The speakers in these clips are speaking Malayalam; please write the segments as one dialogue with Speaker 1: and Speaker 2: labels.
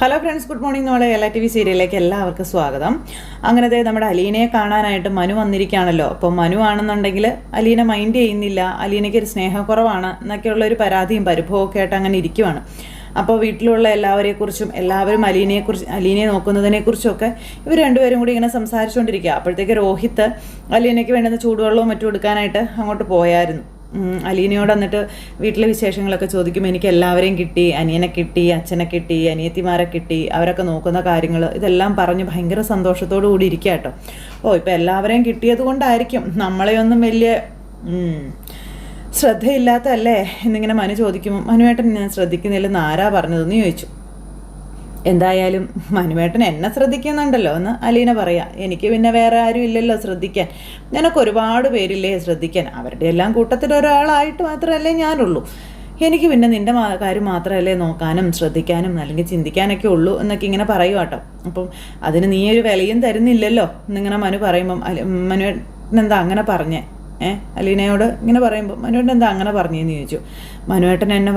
Speaker 1: Hello friends, good morning. നമ്മുടെ LTV സീരിയലിലേക്ക് എല്ലാവർക്കും സ്വാഗതം. അങ്ങനത്തെ നമ്മുടെ അലീനയെ കാണാനായിട്ട് മനു വന്നിരിക്കുകയാണല്ലോ. അപ്പോൾ മനു ആണെന്നുണ്ടെങ്കിൽ അലീന മൈൻഡ് ചെയ്യുന്നില്ല, അലീനയ്ക്ക് ഒരു സ്നേഹക്കുറവാണ് എന്നൊക്കെയുള്ള ഒരു പരാതിയും പരിഭവവും ഒക്കെ ആയിട്ട് അങ്ങനെ ഇരിക്കുവാണ്. അപ്പോൾ വീട്ടിലുള്ള എല്ലാവരെക്കുറിച്ചും എല്ലാവരും അലീനയെ നോക്കുന്നതിനെക്കുറിച്ചൊക്കെ ഇവർ രണ്ടുപേരും കൂടി ഇങ്ങനെ സംസാരിച്ചുകൊണ്ടിരിക്കുക. അപ്പോഴത്തേക്ക് രോഹിത്ത് അലീനയ്ക്ക് വേണ്ടുന്ന ചൂടുവെള്ളവും മറ്റും എടുക്കാനായിട്ട് അങ്ങോട്ട് പോയായിരുന്നു. അലീനയോട് എന്നിട്ട് വീട്ടിലെ വിശേഷങ്ങളൊക്കെ ചോദിക്കും. എനിക്ക് എല്ലാവരെയും കിട്ടി, അനിയനെ കിട്ടി, അച്ഛനെ കിട്ടി, അനിയത്തിമാരെ കിട്ടി, അവരൊക്കെ നോക്കുന്ന കാര്യങ്ങൾ ഇതെല്ലാം പറഞ്ഞ് ഭയങ്കര സന്തോഷത്തോടു കൂടി ഇരിക്കുക കേട്ടോ. ഇപ്പം എല്ലാവരെയും കിട്ടിയത് കൊണ്ടായിരിക്കും നമ്മളെയൊന്നും വലിയ ശ്രദ്ധയില്ലാത്തല്ലേ എന്നിങ്ങനെ മനു ചോദിക്കുമ്പോൾ മനുവേട്ടൻ ഞാൻ ശ്രദ്ധിക്കുന്നില്ലെന്ന് ആരാ പറഞ്ഞതെന്ന് ചോദിച്ചു. എന്തായാലും മനുവേട്ടൻ എന്നെ ശ്രദ്ധിക്കുന്നുണ്ടല്ലോ എന്ന് അലീന പറയാം. എനിക്ക് പിന്നെ വേറെ ആരും ഇല്ലല്ലോ ശ്രദ്ധിക്കാൻ, ഞാനൊക്കെ ഒരുപാട് പേരില്ലേ ശ്രദ്ധിക്കാൻ, അവരുടെ എല്ലാം കൂട്ടത്തിൽ ഒരാളായിട്ട് മാത്രമല്ലേ ഞാനുള്ളൂ. എനിക്ക് പിന്നെ നിൻ്റെ കാര്യം മാത്രമല്ലേ നോക്കാനും ശ്രദ്ധിക്കാനും അല്ലെങ്കിൽ ചിന്തിക്കാനൊക്കെ ഉള്ളൂ എന്നൊക്കെ ഇങ്ങനെ പറയുക കേട്ടോ. അപ്പം അതിന് നീ ഒരു വിലയും തരുന്നില്ലല്ലോ എന്നിങ്ങനെ മനു പറയുമ്പം മനുവേട്ടൻ എന്താ അങ്ങനെ പറഞ്ഞേ അലീനയോട് ഇങ്ങനെ പറയുമ്പോൾ മനുവേട്ടൻ എന്താ അങ്ങനെ പറഞ്ഞതെന്ന് ചോദിച്ചു. മനുവേട്ടൻ എന്നെ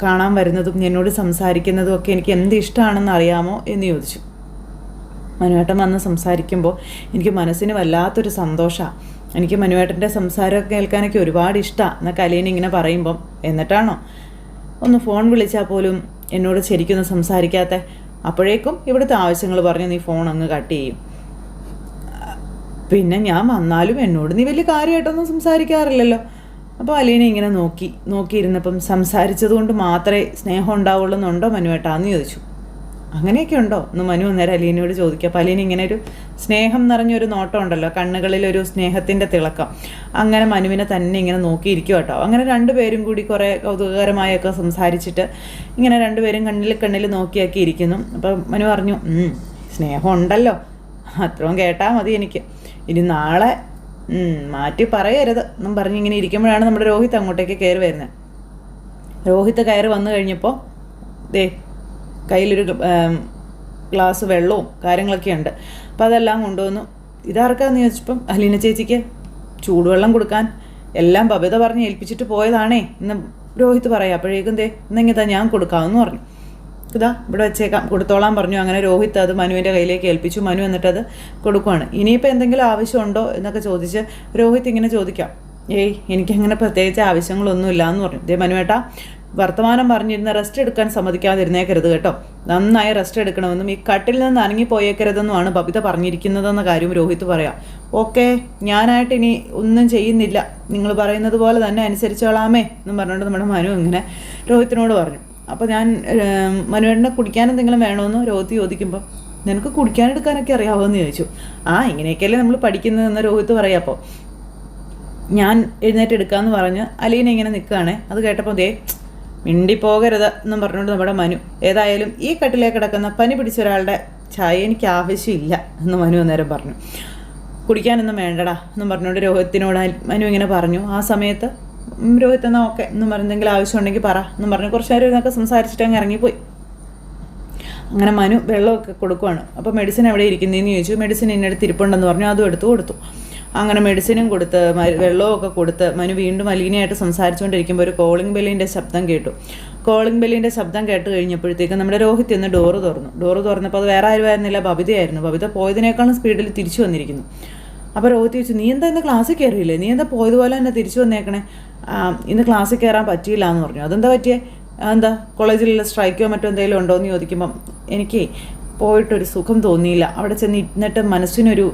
Speaker 1: കാണാൻ വരുന്നതും എന്നോട് സംസാരിക്കുന്നതും ഒക്കെ എനിക്ക് എന്ത് ഇഷ്ടമാണെന്ന് അറിയാമോ എന്ന് ചോദിച്ചു. മനുവേട്ടൻ വന്ന് സംസാരിക്കുമ്പോൾ എനിക്ക് മനസ്സിന് വല്ലാത്തൊരു സന്തോഷമാണ്. എനിക്ക് മനുവേട്ടൻ്റെ സംസാരമൊക്കെ കേൾക്കാനൊക്കെ ഒരുപാട് ഇഷ്ടമാണ് എന്നൊക്കെ അലീന ഇങ്ങനെ പറയുമ്പം, എന്നിട്ടാണോ ഒന്ന് ഫോൺ വിളിച്ചാൽ പോലും എന്നോട് ശരിക്കൊന്നും സംസാരിക്കാത്ത? അപ്പോഴേക്കും ഇവിടുത്തെ ആവശ്യങ്ങൾ പറഞ്ഞ് നീ ഫോൺ അങ്ങ് കട്ട് ചെയ്യും. പിന്നെ ഞാൻ വന്നാലും എന്നോട് നീ വലിയ കാര്യമായിട്ടൊന്നും സംസാരിക്കാറില്ലല്ലോ. അപ്പോൾ അലീന ഇങ്ങനെ നോക്കിയിരുന്നപ്പം സംസാരിച്ചത് കൊണ്ട് മാത്രമേ സ്നേഹം ഉണ്ടാവുള്ളൂ എന്നുണ്ടോ മനുവേട്ടാന്ന് ചോദിച്ചു. അങ്ങനെയൊക്കെ ഉണ്ടോ എന്ന് മനു അന്നേരം അലീനയോട് ചോദിക്കുക. അപ്പോൾ അലീന ഇങ്ങനെ ഒരു സ്നേഹം നിറഞ്ഞൊരു നോട്ടം ഉണ്ടല്ലോ, കണ്ണുകളിലൊരു സ്നേഹത്തിൻ്റെ തിളക്കം. അങ്ങനെ മനുവിനെ തന്നെ ഇങ്ങനെ നോക്കിയിരിക്കും കേട്ടോ. അങ്ങനെ രണ്ടുപേരും കൂടി കുറേ കൗതുകകരമായൊക്കെ സംസാരിച്ചിട്ട് ഇങ്ങനെ രണ്ടുപേരും കണ്ണിൽ നോക്കിയാക്കി ഇരിക്കുന്നു. അപ്പം മനു പറഞ്ഞു, സ്നേഹം ഉണ്ടല്ലോ, അത്രയും കേട്ടാൽ മതി എനിക്ക്, ഇനി നാളെ മാറ്റി പറയരുത് എന്നും പറഞ്ഞ് ഇങ്ങനെ ഇരിക്കുമ്പോഴാണ് നമ്മുടെ രോഹിത്ത് അങ്ങോട്ടേക്ക് കയറി വരുന്നത്. രോഹിത്ത് കയറി വന്നു കഴിഞ്ഞപ്പോൾ കയ്യിലൊരു ഗ്ലാസ് വെള്ളവും കാര്യങ്ങളൊക്കെ ഉണ്ട്. അപ്പോൾ അതെല്ലാം കൊണ്ടുവന്നു. ഇതാർക്കാന്ന് ചോദിച്ചപ്പം അലീന ചേച്ചിക്ക് ചൂടുവെള്ളം കൊടുക്കാൻ എല്ലാം ബബിത പറഞ്ഞ് ഏൽപ്പിച്ചിട്ട് പോയതാണേ എന്ന് രോഹിത്ത് പറയാം. അപ്പോഴേക്കും എന്നെങ്കിതാ ഞാൻ കൊടുക്കാമെന്ന് പറഞ്ഞു. ഇതാ ഇവിടെ വെച്ചേക്കാം, കൊടുത്തോളാൻ പറഞ്ഞു. അങ്ങനെ രോഹിത്ത് അത് മനുവിൻ്റെ കയ്യിലേക്ക് ഏൽപ്പിച്ചു. മനു എന്നിട്ടത് കൊടുക്കുവാണ്. ഇനിയിപ്പോൾ എന്തെങ്കിലും ആവശ്യമുണ്ടോ എന്നൊക്കെ ചോദിച്ച് രോഹിത്ത് ഇങ്ങനെ ചോദിക്കാം. എനിക്കങ്ങനെ പ്രത്യേകിച്ച് ആവശ്യങ്ങളൊന്നുമില്ല എന്ന് പറഞ്ഞു. മനുവേട്ടാ, വർത്തമാനം പറഞ്ഞിരുന്ന റെസ്റ്റ് എടുക്കാൻ സമ്മതിക്കാതിരുന്നേക്കരുത് കേട്ടോ, നന്നായി റെസ്റ്റ് എടുക്കണമെന്നും ഈ കട്ടിൽ നിന്ന് അനങ്ങിപ്പോയേക്കരുതെന്നുമാണ് ബബിത പറഞ്ഞിരിക്കുന്നതെന്ന കാര്യം രോഹിത്ത് പറയാം. ഓക്കെ, ഞാനായിട്ട് ഇനി ഒന്നും ചെയ്യുന്നില്ല, നിങ്ങൾ പറയുന്നത് പോലെ തന്നെ അനുസരിച്ചോളാമേ എന്നും പറഞ്ഞുകൊണ്ട് നമ്മുടെ മനു ഇങ്ങനെ രോഹിത്തിനോട് പറഞ്ഞു. അപ്പോൾ ഞാൻ മനുവേട്ടനെ കുടിക്കാൻ എന്തെങ്കിലും വേണമെന്ന് രോഹിത്ത് ചോദിക്കുമ്പോൾ, നിനക്ക് കുടിക്കാനെടുക്കാനൊക്കെ അറിയാമോയെന്ന് ചോദിച്ചു. ഇങ്ങനെയൊക്കെയല്ലേ നമ്മൾ പഠിക്കുന്നതെന്ന് രോഹിത്ത് പറയാം. അപ്പോൾ ഞാൻ എഴുന്നേറ്റ് എടുക്കാമെന്ന് പറഞ്ഞ് അലീന ഇങ്ങനെ നിൽക്കുകയാണേ. അത് കേട്ടപ്പോൾ മിണ്ടിപ്പോകരുത് എന്നും പറഞ്ഞുകൊണ്ട് നമ്മുടെ മനു, ഏതായാലും ഈ കട്ടിലേക്ക് കിടക്കുന്ന പനി പിടിച്ച ഒരാളുടെ ചായ എനിക്ക് ആവശ്യമില്ല എന്ന് മനു അന്നേരം പറഞ്ഞു. കുടിക്കാനൊന്നും വേണ്ടടാ എന്നും പറഞ്ഞുകൊണ്ട് രോഹിത്തിനോട് മനു ഇങ്ങനെ പറഞ്ഞു. ആ സമയത്ത് രോഹിത്ത് എന്നാൽ ഓക്കെ എന്നും പറഞ്ഞെങ്കിൽ ആവശ്യമുണ്ടെങ്കിൽ പറ എന്നും പറഞ്ഞു കുറച്ച് നേരം ഇതൊക്കെ സംസാരിച്ചിട്ട് അങ്ങ് ഇറങ്ങിപ്പോയി. അങ്ങനെ മനു വെള്ളമൊക്കെ കൊടുക്കുവാണ്. അപ്പോൾ മെഡിസിൻ എവിടെ ഇരിക്കുന്നതെന്ന് ചോദിച്ചു. മെഡിസിൻ ഇന്നടുത്ത് ഇരിപ്പുണ്ടെന്ന് പറഞ്ഞു. അതും എടുത്തു കൊടുത്തു. അങ്ങനെ മെഡിസിനും കൊടുത്ത് വെള്ളമൊക്കെ കൊടുത്ത് മനു വീണ്ടും അലീനയായിട്ട് സംസാരിച്ചുകൊണ്ടിരിക്കുമ്പോൾ ഒരു കോളിംഗ് ബെല്ലിൻ്റെ ശബ്ദം കേട്ടു. കോളിംഗ് ബെല്ലിൻ്റെ ശബ്ദം കേട്ട് കഴിഞ്ഞപ്പോഴത്തേക്കും നമ്മുടെ രോഹിത്ത് ഇന്ന് ഡോറ് തുറന്നപ്പോൾ അത് വേറെ ആരുമായിരുന്നില്ല, ബബിതയായിരുന്നു. ബബിത പോയതിനേക്കാളും സ്പീഡിൽ തിരിച്ചു വന്നിരിക്കുന്നു. അപ്പോൾ രോഹിത്ത് ചോദിച്ചു, നീ എന്താ ഇന്ന് ക്ലാസ്സിൽ കയറിയില്ലേ, നീ എന്താ പോയതുപോലെ തന്നെ തിരിച്ചു വന്നേക്കണേ? ഇന്ന് ക്ലാസ്സിൽ കയറാൻ പറ്റിയില്ല എന്ന് പറഞ്ഞു. അതെന്താ പറ്റിയേ? എന്താ കോളേജിലുള്ള സ്ട്രൈക്കോ മറ്റോ എന്തെങ്കിലും ഉണ്ടോ എന്ന് ചോദിക്കുമ്പം, എനിക്ക് പോയിട്ടൊരു സുഖം തോന്നിയില്ല, അവിടെ ചെന്ന് ഇരുന്നിട്ട് മനസ്സിനൊരു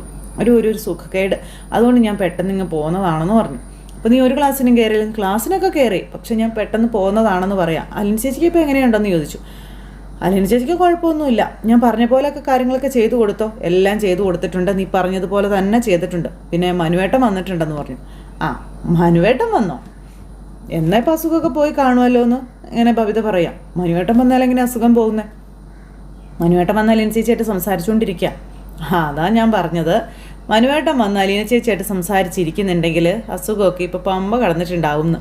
Speaker 1: ഒരു സുഖക്കേട്, അതുകൊണ്ട് ഞാൻ പെട്ടെന്ന് ഇങ്ങ് പോകുന്നതാണെന്ന് പറഞ്ഞു. അപ്പോൾ നീ ഒരു ക്ലാസ്സിനും കയറിയില്ല? ക്ലാസ്സിനൊക്കെ കയറി, പക്ഷെ ഞാൻ പെട്ടെന്ന് പോകുന്നതാണെന്ന് പറയാം. അലീന ചേച്ചിക്ക് ഇപ്പോൾ എങ്ങനെയുണ്ടെന്ന് ചോദിച്ചു. അലീന ചേച്ചിക്ക് കുഴപ്പമൊന്നുമില്ല, ഞാൻ പറഞ്ഞ പോലെയൊക്കെ കാര്യങ്ങളൊക്കെ ചെയ്തു കൊടുത്തോ? എല്ലാം ചെയ്തു കൊടുത്തിട്ടുണ്ട്, നീ പറഞ്ഞതുപോലെ തന്നെ ചെയ്തിട്ടുണ്ട്. പിന്നെ മനുവേട്ടൻ വന്നിട്ടുണ്ടെന്ന് പറഞ്ഞു. മനുവേട്ടൻ വന്നോ? എന്നാൽ ഇപ്പോൾ അസുഖമൊക്കെ പോയി കാണുമല്ലോ എന്ന് ഇങ്ങനെ ബബിത പറയാം. മനുവേട്ടൻ വന്നാൽ എങ്ങനെ അസുഖം പോകുന്നത്? മനുവേട്ടൻ വന്നാൽ അലീന ചേച്ചിയായിട്ട് സംസാരിച്ചുകൊണ്ടിരിക്കുക. അതാ ഞാൻ പറഞ്ഞത്, മനുവേട്ടൻ വന്ന് അലീന ചേച്ചിയായിട്ട് സംസാരിച്ചിരിക്കുന്നുണ്ടെങ്കിൽ അസുഖമൊക്കെ ഇപ്പോൾ പമ്പ കടന്നിട്ടുണ്ടാവും എന്ന്.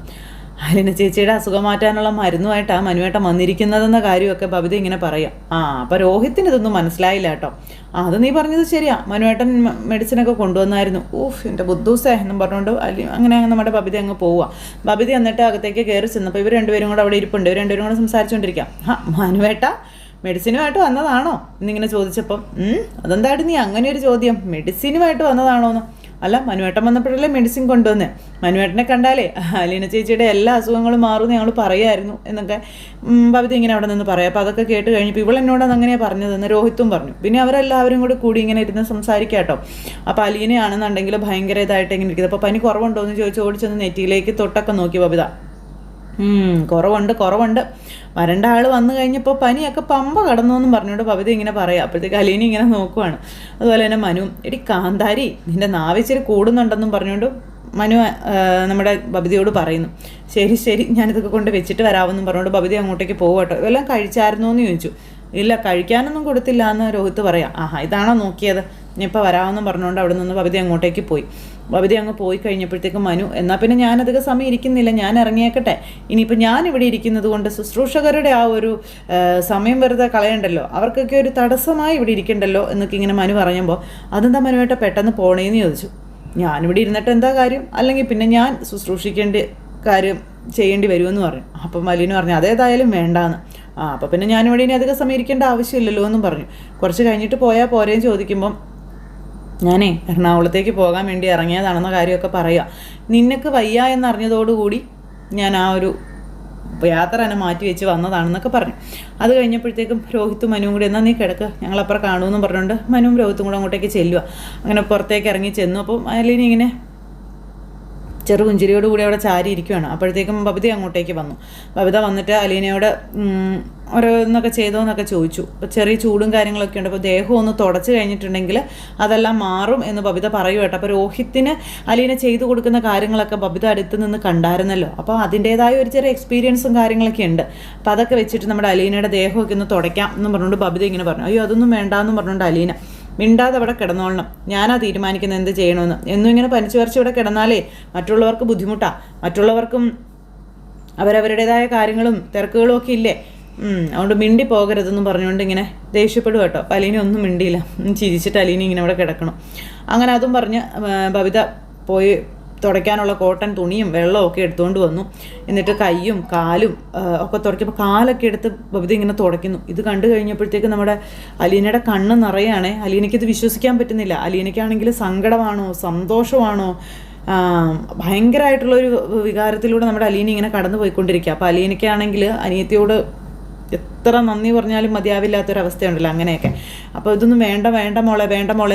Speaker 1: അലീന ചേച്ചിയുടെ അസുഖം മാറ്റാനുള്ള മരുന്നുമായിട്ടാണ് മനുവേട്ടൻ വന്നിരിക്കുന്നതെന്ന കാര്യമൊക്കെ ബബിത ഇങ്ങനെ പറയാം. അപ്പോൾ രോഹിത്തിന് ഇതൊന്നും മനസ്സിലായില്ല കേട്ടോ. അത് നീ പറഞ്ഞത് ശരിയാ, മനുവേട്ടൻ മെഡിസിനൊക്കെ കൊണ്ടുവന്നായിരുന്നു. എൻ്റെ ബുദ്ധൂസേ എന്നും പറഞ്ഞുകൊണ്ട് അങ്ങനെ നമ്മുടെ ബബിത അങ്ങ് പോവുക. ബബിത എന്നിട്ട് അകത്തേക്ക് കയറി ചെന്നപ്പോൾ ഇവർ രണ്ടുപേരും കൂടെ അവിടെ ഇരിപ്പുണ്ട്. ഇവർ രണ്ടുപേരും കൂടെ സംസാരിച്ചുകൊണ്ടിരിക്കാം. മനുവേട്ട മെഡിസിനുമായിട്ട് വന്നതാണോ എന്നിങ്ങനെ ചോദിച്ചപ്പം അതെന്തായിട്ട് നീ അങ്ങനെ ഒരു ചോദ്യം, മെഡിസിനുമായിട്ട് വന്നതാണോ എന്ന്? അല്ല, മനുവേട്ടൻ വന്നപ്പോഴല്ലേ മെഡിസിൻ കൊണ്ടുവന്നേ. മനുവേട്ടനെ കണ്ടാലേ അലീന ചേച്ചിയുടെ എല്ലാ അസുഖങ്ങളും മാറുമെന്ന് ഞങ്ങൾ പറയായിരുന്നു എന്നൊക്കെ ഭവിത ഇങ്ങനെ അവിടെ നിന്ന് പറയാം. അപ്പോൾ അതൊക്കെ കേട്ട് കഴിഞ്ഞപ്പോൾ ഇവളെന്നോടത് അങ്ങനെയാണ് പറഞ്ഞതെന്ന് രോഹിത്തും പറഞ്ഞു. പിന്നെ അവരെല്ലാവരും കൂടി ഇങ്ങനെ ഇരുന്ന് സംസാരിക്കാം കേട്ടോ. അപ്പോൾ അലീനയാണെന്നുണ്ടെങ്കിൽ ഭയങ്കര ഇതായിട്ട് ഇങ്ങനെ ഇരിക്കുന്നത്. അപ്പോൾ പനി കുറവുണ്ടോ എന്ന് ചോദിച്ച് ഓടിച്ചെന്ന് നെറ്റിയിലേക്ക് തൊട്ടൊക്കെ നോക്കി ബബിത. കുറവുണ്ട്. വരണ്ട ആൾ വന്നു കഴിഞ്ഞപ്പോൾ പനിയൊക്കെ പമ്പ കടന്നു എന്നും പറഞ്ഞുകൊണ്ട് ബബിത ഇങ്ങനെ പറയാം. അപ്പോഴത്തേക്ക് അലീന ഇങ്ങനെ നോക്കുവാണ്. അതുപോലെ തന്നെ മനു, എടി കാന്താരി നിൻ്റെ നാവിച്ചിരി കൂടുന്നുണ്ടെന്നും പറഞ്ഞുകൊണ്ട് മനു നമ്മുടെ ബബിതയോട് പറയുന്നു. ശരി ഞാനിതൊക്കെ കൊണ്ട് വെച്ചിട്ട് വരാമെന്നും പറഞ്ഞുകൊണ്ട് ബബിത അങ്ങോട്ടേക്ക് പോകട്ടോ. ഇതെല്ലാം കഴിച്ചായിരുന്നോ എന്ന് ചോദിച്ചു. ഇല്ല, കഴിക്കാനൊന്നും കൊടുത്തില്ല എന്ന് രോഹിത്ത് പറയാം. ഇതാണോ നോക്കിയത്, ഇനിയിപ്പോൾ വരാമെന്നും പറഞ്ഞുകൊണ്ട് അവിടെ നിന്ന് ബബിത അങ്ങോട്ടേക്ക് പോയി. ബബിത അങ്ങ് പോയി കഴിഞ്ഞപ്പോഴത്തേക്കും മനു, എന്നാൽ പിന്നെ ഞാനധികം സമയം ഇരിക്കുന്നില്ല, ഞാൻ ഇറങ്ങിയേക്കട്ടെ. ഇനിയിപ്പോൾ ഞാനിവിടെ ഇരിക്കുന്നത് കൊണ്ട് ശുശ്രൂഷകരുടെ ആ ഒരു സമയം വെറുതെ കളയണ്ടല്ലോ, അവർക്കൊക്കെ ഒരു തടസ്സമായി ഇവിടെ ഇരിക്കണ്ടല്ലോ എന്നൊക്കെ ഇങ്ങനെ മനു പറയുമ്പോൾ, അതെന്താ മനുവേട്ട പെട്ടെന്ന് പോണേന്ന് ചോദിച്ചു. ഞാനിവിടെ ഇരുന്നിട്ട് എന്താ കാര്യം, അല്ലെങ്കിൽ പിന്നെ ഞാൻ ശുശ്രൂഷിക്കേണ്ട കാര്യം ചെയ്യേണ്ടി വരുമെന്ന് പറഞ്ഞു. അപ്പം മലീന പറഞ്ഞു അതേതായാലും വേണ്ടാന്ന്. അപ്പോൾ പിന്നെ ഞാനിവിടെ ഇനി അധികം സമയം ഇരിക്കേണ്ട ആവശ്യമില്ലല്ലോ എന്നും പറഞ്ഞു. കുറച്ച് കഴിഞ്ഞിട്ട് പോയാൽ പോരേന്ന് ചോദിക്കുമ്പം, ഞാനേ എറണാകുളത്തേക്ക് പോകാൻ വേണ്ടി ഇറങ്ങിയതാണെന്ന കാര്യമൊക്കെ പറയുക. നിനക്ക് വയ്യ എന്നറിഞ്ഞതോടുകൂടി ഞാൻ ആ ഒരു യാത്ര തന്നെ മാറ്റി വെച്ച് വന്നതാണെന്നൊക്കെ പറഞ്ഞു. അത് കഴിഞ്ഞപ്പോഴത്തേക്കും രോഹിത്തും മനുവും കൂടി എന്നാൽ നീ കിടക്കുക, ഞങ്ങളപ്പുറം കാണുമെന്ന് പറഞ്ഞുകൊണ്ട് മനുവും രോഹിത്തും കൂടെ അങ്ങോട്ടേക്ക് ചെല്ലുക. അങ്ങനെ പുറത്തേക്ക് ഇറങ്ങി ചെന്നു. അപ്പം അലീന ഇങ്ങനെ ചെറുകുഞ്ചിരിയോടുകൂടി അവിടെ ചാരി ഇരിക്കുകയാണ്. അപ്പോഴത്തേക്കും ബബിത അങ്ങോട്ടേക്ക് വന്നു. ബബിത വന്നിട്ട് അലീനയോട് ഓരോന്നൊക്കെ ചെയ്തോന്നൊക്കെ ചോദിച്ചു. അപ്പോൾ ചെറിയ ചൂടും കാര്യങ്ങളൊക്കെ ഉണ്ട്. അപ്പോൾ ദേഹം ഒന്ന് തുടച്ച് കഴിഞ്ഞിട്ടുണ്ടെങ്കിൽ അതെല്ലാം മാറും എന്ന് ബബിത പറയും കേട്ടോ. അപ്പോൾ രോഹിത്തിന് അലീന ചെയ്തു കൊടുക്കുന്ന കാര്യങ്ങളൊക്കെ ബബിത അടുത്ത് നിന്ന് കണ്ടായിരുന്നല്ലോ. അപ്പോൾ അതിൻ്റേതായ ഒരു ചെറിയ എക്സ്പീരിയൻസും കാര്യങ്ങളൊക്കെ ഉണ്ട്. അപ്പോൾ അതൊക്കെ വെച്ചിട്ട് നമ്മുടെ അലീനയുടെ ദേഹമൊക്കെ ഒന്ന് തുടയ്ക്കാം എന്ന് പറഞ്ഞുകൊണ്ട് ബബിത ഇങ്ങനെ പറഞ്ഞു. അയ്യോ അതൊന്നും വേണ്ടാന്ന് പറഞ്ഞുകൊണ്ട് അലീന, മിണ്ടാതെ അവിടെ കിടന്നോളണം, ഞാനാ തീരുമാനിക്കുന്നത് എന്ത് ചെയ്യണമെന്ന്. എന്നും ഇങ്ങനെ പനിച്ചു വരച്ച് ഇവിടെ കിടന്നാലേ മറ്റുള്ളവർക്ക് ബുദ്ധിമുട്ടാണ്, മറ്റുള്ളവർക്കും അവരവരുടേതായ കാര്യങ്ങളും തിരക്കുകളും ഒക്കെ ഇല്ലേ, അതുകൊണ്ട് മിണ്ടി പോകരുതെന്നും പറഞ്ഞുകൊണ്ട് ഇങ്ങനെ ദേഷ്യപ്പെടും കേട്ടോ. അപ്പം അലീന ഒന്നും മിണ്ടിയില്ല, ചിരിച്ചിട്ട് അലീന ഇങ്ങനെ അവിടെ കിടക്കണം. അങ്ങനെ അതും പറഞ്ഞ് ബബിത പോയി തുടയ്ക്കാനുള്ള കോട്ടൺ തുണിയും വെള്ളവും ഒക്കെ എടുത്തുകൊണ്ട് വന്നു. എന്നിട്ട് കൈയും കാലും ഒക്കെ തുടയ്ക്കുമ്പോൾ കാലൊക്കെ എടുത്ത് ബബിത ഇങ്ങനെ തുടയ്ക്കുന്നു. ഇത് കണ്ടു കഴിഞ്ഞപ്പോഴത്തേക്ക് നമ്മുടെ അലീനയുടെ കണ്ണ് നിറയാണേ. അലീനയ്ക്കിത് വിശ്വസിക്കാൻ പറ്റുന്നില്ല. അലീനയ്ക്കാണെങ്കിൽ സങ്കടമാണോ സന്തോഷമാണോ ഭയങ്കരമായിട്ടുള്ളൊരു വികാരത്തിലൂടെ നമ്മുടെ അലീന ഇങ്ങനെ കടന്നു പോയിക്കൊണ്ടിരിക്കുക. അപ്പോൾ അലീനയ്ക്കാണെങ്കിൽ അനിയത്തിയോട് എത്ര നന്ദി പറഞ്ഞാലും മതിയാവില്ലാത്തൊരവസ്ഥയുണ്ടല്ലോ അങ്ങനെയൊക്കെ. അപ്പോൾ ഇതൊന്നും വേണ്ട മോളെ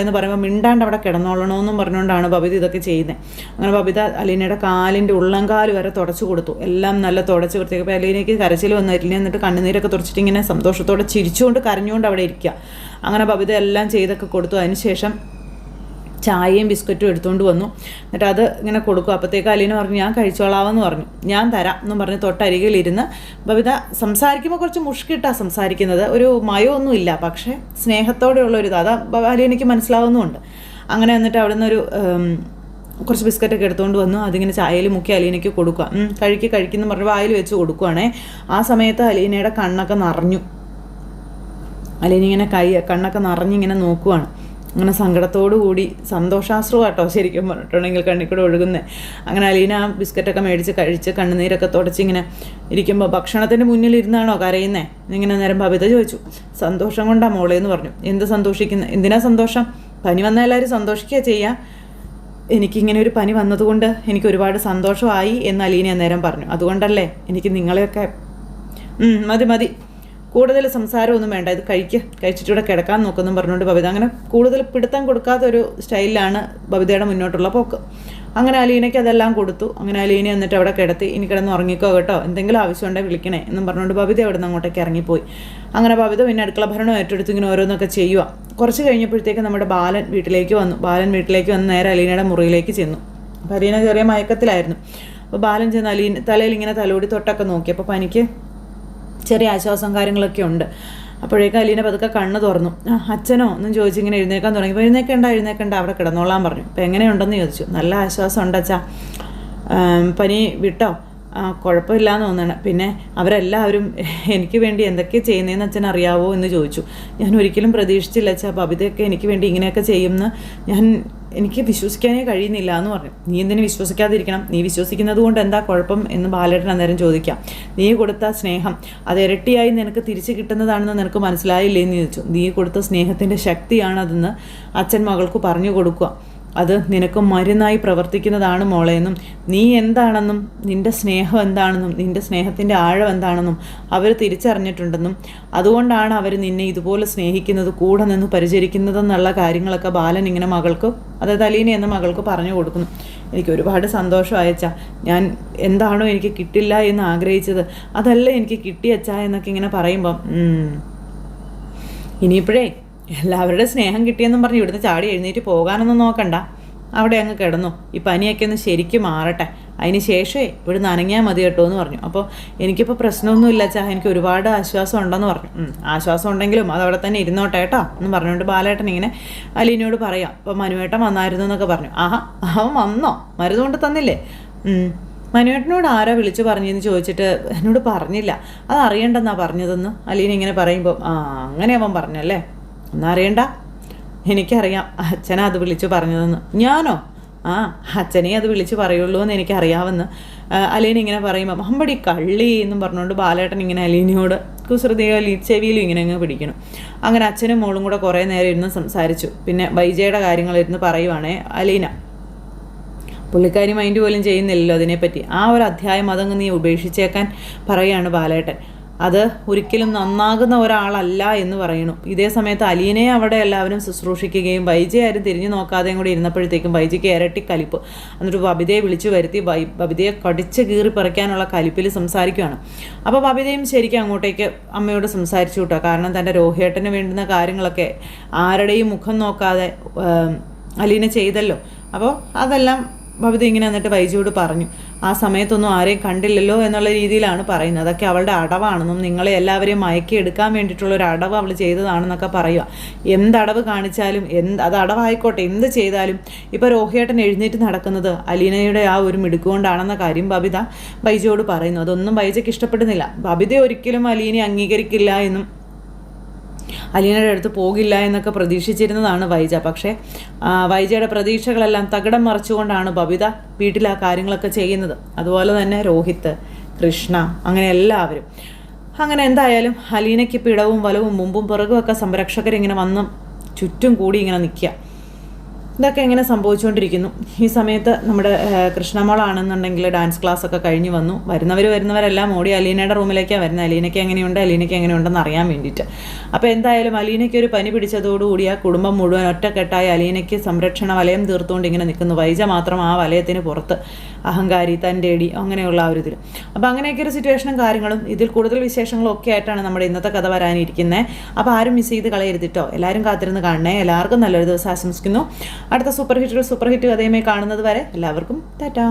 Speaker 1: എന്ന് പറയുമ്പോൾ മിണ്ടാണ്ട് അവിടെ കിടന്നോളണമെന്നും പറഞ്ഞുകൊണ്ടാണ് ബബിത ഇതൊക്കെ ചെയ്യുന്നത്. അങ്ങനെ ബബിത അലീനയുടെ കാലിൻ്റെ ഉള്ളംകാല് വരെ തുടച്ചു കൊടുത്തു. എല്ലാം നല്ല തുടച്ച് വൃത്തിയാക്കി. അലീനയ്ക്ക് കരച്ചിൽ വന്നിട്ടില്ല. എന്നിട്ട് കണ്ണുനീരൊക്കെ തുടച്ചിട്ട് ഇങ്ങനെ സന്തോഷത്തോടെ ചിരിച്ചുകൊണ്ട് കരഞ്ഞുകൊണ്ട് അവിടെ ഇരിക്കുക. അങ്ങനെ ബബിത എല്ലാം ചെയ്തൊക്കെ കൊടുത്തു. അതിനുശേഷം ചായയും ബിസ്ക്കറ്റും എടുത്തുകൊണ്ട് വന്നു. എന്നിട്ട് അത് ഇങ്ങനെ കൊടുക്കും. അപ്പോഴത്തേക്ക് അലീന പറഞ്ഞു ഞാൻ കഴിച്ചോളാമെന്ന് പറഞ്ഞു. ഞാൻ തരാം എന്നും പറഞ്ഞ് തൊട്ടരികിലിരുന്ന് ബബിത സംസാരിക്കുമ്പോൾ കുറച്ച് മുഷ്കിട്ടാണ് സംസാരിക്കുന്നത്, ഒരു മയമൊന്നുമില്ല, പക്ഷേ സ്നേഹത്തോടെയുള്ളൊരിത് അത് അലീനയ്ക്ക് മനസ്സിലാവുന്നുമുണ്ട്. അങ്ങനെ എന്നിട്ട് അവിടെ നിന്നൊരു കുറച്ച് ബിസ്ക്കറ്റൊക്കെ എടുത്തുകൊണ്ട് വന്നു. അതിങ്ങനെ ചായയിൽ മുക്കി അലീനയ്ക്ക് കൊടുക്കുക. കഴിക്കുന്നു പറഞ്ഞ് വായിൽ വെച്ച് കൊടുക്കുവാണേ. ആ സമയത്ത് അലീനയുടെ കണ്ണൊക്കെ നിറഞ്ഞു. അലീന ഇങ്ങനെ കണ്ണൊക്കെ നിറഞ്ഞിങ്ങനെ നോക്കുവാണ്. അങ്ങനെ സങ്കടത്തോടു കൂടി സന്തോഷാശ്രു കേട്ടോ ശരിക്കും പറഞ്ഞിട്ടുണ്ടെങ്കിൽ കണ്ണിൽ കൂടെ ഒഴുകുന്നത്. അങ്ങനെ അലീന ആ ബിസ്ക്കറ്റൊക്കെ മേടിച്ച് കഴിച്ച് കണ്ണുനീരൊക്കെ തുടച്ചിങ്ങനെ ഇരിക്കുമ്പോൾ ഭക്ഷണത്തിൻ്റെ മുന്നിൽ ഇരുന്നാണോ കരയുന്നേ ഇങ്ങനെ നേരം ബബിത ചോദിച്ചു. സന്തോഷം കൊണ്ടാ മോളേന്ന് പറഞ്ഞു. എന്ത് സന്തോഷിക്കുന്നത്, എന്തിനാ സന്തോഷം? പനി വന്നാൽ എല്ലാവരും സന്തോഷിക്കുക ചെയ്യുക. എനിക്കിങ്ങനെ ഒരു പനി വന്നതുകൊണ്ട് എനിക്ക് ഒരുപാട് സന്തോഷമായി എന്ന് അലീന അന്നേരം പറഞ്ഞു. അതുകൊണ്ടല്ലേ എനിക്ക് നിങ്ങളെയൊക്കെ മതി കൂടുതൽ സംസാരമൊന്നും വേണ്ട, ഇത് കഴിച്ചിട്ടിവിടെ കിടക്കാൻ നോക്കുമെന്നും പറഞ്ഞുകൊണ്ട് ബബിത അങ്ങനെ കൂടുതൽ പിടുത്തം കൊടുക്കാത്തൊരു സ്റ്റൈലിലാണ് ബബിതയുടെ മുന്നോട്ടുള്ള പോക്ക്. അങ്ങനെ അലീനയ്ക്ക് അതെല്ലാം കൊടുത്തു. അങ്ങനെ അലീന എന്നിട്ട് അവിടെ കിടത്തി. ഇനി കിടന്ന് ഉറങ്ങിക്കോ കേട്ടോ, എന്തെങ്കിലും ആവശ്യമുണ്ടെങ്കിൽ വിളിക്കണേ എന്നും പറഞ്ഞുകൊണ്ട് ബബിത അവിടെ നിന്ന് അങ്ങോട്ടേക്ക് ഇറങ്ങിപ്പോയി. അങ്ങനെ ബബിത പിന്നെ അടുക്കള ഭരണം ഏറ്റെടുത്ത് ഇങ്ങനെ ഓരോന്നൊക്കെ ചെയ്യുക. കുറച്ച് കഴിഞ്ഞപ്പോഴത്തേക്ക് നമ്മുടെ ബാലൻ വീട്ടിലേക്ക് വന്ന് നേരെ അലീനയുടെ മുറിയിലേക്ക് ചെന്നു. അപ്പോൾ അലീന ചെറിയ മയക്കത്തിലായിരുന്നു. അപ്പോൾ ബാലൻ ചെന്ന് അലീന തലയിൽ ഇങ്ങനെ തലോടി തൊട്ടൊക്കെ നോക്കി. അപ്പോൾ പനിക്ക് ചെറിയ ആശ്വാസം കാര്യങ്ങളൊക്കെ ഉണ്ട്. അപ്പോഴേക്കും അലീന പതുക്കെ കണ്ണ് തുറന്നു. അച്ഛനോ എന്നും ചോദിച്ചിങ്ങനെ എഴുന്നേക്കാൻ തുടങ്ങി. അപ്പോൾ എഴുന്നേക്കണ്ട അവിടെ കിടന്നോളാൻ പറഞ്ഞു. അപ്പോൾ എങ്ങനെയുണ്ടെന്ന് ചോദിച്ചു. നല്ല ആശ്വാസം ഉണ്ട് അച്ഛാ, പനി വിട്ടോ? കുഴപ്പമില്ലാന്ന് തോന്നണം. പിന്നെ അവരെല്ലാവരും എനിക്ക് വേണ്ടി എന്തൊക്കെ ചെയ്യുന്നതെന്ന് അച്ഛൻ അറിയാവോ എന്ന് ചോദിച്ചു. ഞാൻ ഒരിക്കലും പ്രതീക്ഷിച്ചില്ല അച്ഛാ, ബബിതയൊക്കെ എനിക്ക് വേണ്ടി ഇങ്ങനെയൊക്കെ ചെയ്യുമെന്ന് എനിക്ക് വിശ്വസിക്കാനേ കഴിയുന്നില്ല എന്ന് പറഞ്ഞു. നീ എന്തിനു വിശ്വസിക്കാതിരിക്കണം? നീ വിശ്വസിക്കുന്നത് കൊണ്ട് എന്താ കുഴപ്പം എന്ന് ബാലേട്ടൻ അന്നേരം ചോദിക്കാം. നീ കൊടുത്ത സ്നേഹം അത് ഇരട്ടിയായി നിനക്ക് തിരിച്ചു കിട്ടുന്നതാണെന്ന് നിനക്ക് മനസ്സിലായില്ലേ എന്ന് ചോദിച്ചു. നീ കൊടുത്ത സ്നേഹത്തിൻ്റെ ശക്തിയാണതെന്ന് അച്ഛൻ മകൾക്ക് പറഞ്ഞു കൊടുക്കുക. അത് നിനക്ക് മരുന്നായി പ്രവർത്തിക്കുന്നതാണ് മോളെന്നും നീ എന്താണെന്നും നിൻ്റെ സ്നേഹം എന്താണെന്നും നിൻ്റെ സ്നേഹത്തിൻ്റെ ആഴം എന്താണെന്നും അവർ തിരിച്ചറിഞ്ഞിട്ടുണ്ടെന്നും അതുകൊണ്ടാണ് അവർ നിന്നെ ഇതുപോലെ സ്നേഹിക്കുന്നത്, കൂടെ നിന്ന് പരിചരിക്കുന്നതെന്നുള്ള കാര്യങ്ങളൊക്കെ ബാലൻ ഇങ്ങനെ മകൾക്ക്, അതായത് അലീന എന്ന മകൾക്ക് പറഞ്ഞു കൊടുക്കുന്നു. എനിക്ക് ഒരുപാട് സന്തോഷമായച്ചാ. ഞാൻ എന്താണോ എനിക്ക് കിട്ടില്ല എന്ന് ആഗ്രഹിച്ചത് അതല്ല എനിക്ക് കിട്ടിയച്ചാ എന്നൊക്കെ ഇങ്ങനെ പറയുമ്പം ഇനിയിപ്പോഴേ എല്ലാവരുടെ സ്നേഹം കിട്ടിയെന്നും പറഞ്ഞ് ഇവിടുന്ന് ചാടി എഴുന്നേറ്റ് പോകാനൊന്നും നോക്കണ്ട. അവിടെ അങ്ങ് കിടന്നു. ഈ പനിയൊക്കെ ഒന്ന് ശരിക്കും മാറട്ടെ, അതിന് ശേഷമേ ഇവിടുന്ന് അനങ്ങിയാൽ മതി കേട്ടോ എന്ന് പറഞ്ഞു. അപ്പോൾ എനിക്കിപ്പോൾ പ്രശ്നമൊന്നുമില്ല അച്ഛാ, എനിക്ക് ഒരുപാട് ആശ്വാസം ഉണ്ടെന്ന് പറഞ്ഞു. ആശ്വാസം ഉണ്ടെങ്കിലും അതവിടെ തന്നെ ഇരുന്നോട്ടെ കേട്ടോ എന്ന് പറഞ്ഞുകൊണ്ട് ബാലേട്ടൻ ഇങ്ങനെ അലീനയോട് പറയാം. അപ്പോൾ മനുവേട്ടൻ വന്നായിരുന്നു എന്നൊക്കെ പറഞ്ഞു. അവൻ വന്നോ? മരുന്ന് കൊണ്ട് തന്നില്ലേ? മനുവേട്ടനോട് ആരാ വിളിച്ചു പറഞ്ഞതെന്ന് ചോദിച്ചിട്ട് എന്നോട് പറഞ്ഞില്ല, അത് അറിയണ്ടെന്നാ പറഞ്ഞതെന്ന് അലീന ഇങ്ങനെ പറയുമ്പോൾ അങ്ങനെ അവൻ പറഞ്ഞല്ലേ, ഒന്നും അറിയണ്ട, എനിക്കറിയാം അച്ഛനാ അത് വിളിച്ചു പറഞ്ഞതെന്ന്. ഞാനോ? അച്ഛനെ അത് വിളിച്ച് പറയുള്ളൂ എന്ന് എനിക്കറിയാമെന്ന് അലീന ഇങ്ങനെ പറയുമ്പോൾ അമ്പടി കള്ളി എന്നും പറഞ്ഞുകൊണ്ട് ബാലേട്ടൻ ഇങ്ങനെ അലീനയോട് കുസൃതിയോ ചെവിയിലും ഇങ്ങനെ അങ്ങ് പിടിക്കണം. അങ്ങനെ അച്ഛനും മോളും കൂടെ കുറേ നേരം ഇരുന്ന് സംസാരിച്ചു. പിന്നെ വൈജയുടെ കാര്യങ്ങളിരുന്ന് പറയുവാണേ അലീന. പുള്ളിക്കാരി മൈൻഡ് പോലും ചെയ്യുന്നില്ലല്ലോ അതിനെപ്പറ്റി. ആ ഒരു അധ്യായം അതങ്ങ് നീ ഉപേക്ഷിച്ചേക്കാൻ പറയുകയാണ് ബാലേട്ടൻ. അത് ഒരിക്കലും നന്നാകുന്ന ഒരാളല്ല എന്ന് പറയണു. ഇതേ സമയത്ത് അലീനയെ അവിടെ എല്ലാവരും ശുശ്രൂഷിക്കുകയും വൈജയെ ആരും തിരിഞ്ഞു നോക്കാതെയും കൂടി ഇരുന്നപ്പോഴത്തേക്കും വൈജയ്ക്ക് ഇരട്ടി കലിപ്പ്. എന്നിട്ട് ബബിതയെ വിളിച്ചു വരുത്തി ബബിതയെ കടിച്ച് കീറി പറിക്കാനുള്ള കലിപ്പിൽ സംസാരിക്കുകയാണ്. അപ്പോൾ ബബിതയും ശരിക്കും അങ്ങോട്ടേക്ക് അമ്മയോട് സംസാരിച്ചു കേട്ടോ. കാരണം തൻ്റെ രോഹിയേട്ടന് വേണ്ടുന്ന കാര്യങ്ങളൊക്കെ ആരുടെയും മുഖം നോക്കാതെ അലീന ചെയ്തല്ലോ. അപ്പോൾ അതെല്ലാം ബബിത ഇങ്ങനെ എന്നിട്ട് വൈജയോട് പറഞ്ഞു. ആ സമയത്തൊന്നും ആരെയും കണ്ടില്ലല്ലോ എന്നുള്ള രീതിയിലാണ് പറയുന്നത്. അതൊക്കെ അവളുടെ അടവാണെന്നും നിങ്ങളെ എല്ലാവരെയും മയക്കിയെടുക്കാൻ വേണ്ടിയിട്ടുള്ളൊരു അടവ് അവൾ ചെയ്തതാണെന്നൊക്കെ പറയുക. എന്തടവ് കാണിച്ചാലും അത് അടവായിക്കോട്ടെ, എന്ത് ചെയ്താലും ഇപ്പോൾ രോഹിയേട്ടൻ എഴുന്നേറ്റ് നടക്കുന്നത് അലീനയുടെ ആ ഒരു മിടുക്കുകൊണ്ടാണെന്ന കാര്യം ബബിത വൈജയോട് പറയുന്നു. അതൊന്നും വൈജയ്ക്ക് ഇഷ്ടപ്പെടുന്നില്ല. ബബിത ഒരിക്കലും അലീനെ അംഗീകരിക്കില്ല എന്നും അലീനയുടെ അടുത്ത് പോകില്ല എന്നൊക്കെ പ്രതീക്ഷിച്ചിരുന്നതാണ് വൈജ. പക്ഷേ വൈജയുടെ പ്രതീക്ഷകളെല്ലാം തകിടം മറിച്ചുകൊണ്ടാണ് ബബിത വീട്ടിൽ ആ കാര്യങ്ങളൊക്കെ ചെയ്യുന്നത്. അതുപോലെ തന്നെ രോഹിത്ത്, കൃഷ്ണ, അങ്ങനെ എല്ലാവരും. അങ്ങനെ എന്തായാലും അലീനയ്ക്ക് പിടവും വലവും മുമ്പും പിറകുമൊക്കെ സംരക്ഷകരിങ്ങനെ വന്ന് ചുറ്റും കൂടി ഇങ്ങനെ നിൽക്കുക. ഇതൊക്കെ എങ്ങനെ സംഭവിച്ചുകൊണ്ടിരിക്കുന്നു. ഈ സമയത്ത് നമ്മുടെ കൃഷ്ണമോളാണെന്നുണ്ടെങ്കിൽ ഡാൻസ് ക്ലാസ്സൊക്കെ കഴിഞ്ഞ് വന്നു. വരുന്നവരെല്ലാം ഓടി അലീനയുടെ റൂമിലേക്കാണ് വരുന്നത്. അലീനയ്ക്ക് എങ്ങനെയുണ്ടെന്ന് അറിയാൻ വേണ്ടിയിട്ട്. അപ്പോൾ എന്തായാലും അലീനയ്ക്ക് ഒരു പനി പിടിച്ചതോടുകൂടി ആ കുടുംബം മുഴുവൻ ഒറ്റക്കെട്ടായി അലീനയ്ക്ക് സംരക്ഷണ വലയം തീർത്തുകൊണ്ട് ഇങ്ങനെ നിൽക്കുന്നു. വൈജ മാത്രം ആ വലയത്തിന് പുറത്ത്, അഹങ്കാരി, തൻ്റെടി, അങ്ങനെയുള്ള ആ ഒരു ഇതിൽ. അപ്പോൾ അങ്ങനെയൊക്കെ ഒരു സിറ്റുവേഷനും കാര്യങ്ങളും ഇതിൽ കൂടുതൽ വിശേഷങ്ങളും ഒക്കെ ആയിട്ടാണ് നമ്മുടെ ഇന്നത്തെ കഥ വരാനിരിക്കുന്നത്. അപ്പോൾ ആരും മിസ് ചെയ്ത് കളയരുതിട്ടോ. എല്ലാവരും കാത്തിരുന്ന് കാണണേ. എല്ലാവർക്കും നല്ലൊരു ദിവസം ആശംസിക്കുന്നു. അടുത്ത സൂപ്പർ ഹിറ്റ് കഥയുമായി കാണുന്നത് വരെ എല്ലാവർക്കും ടാറ്റാ.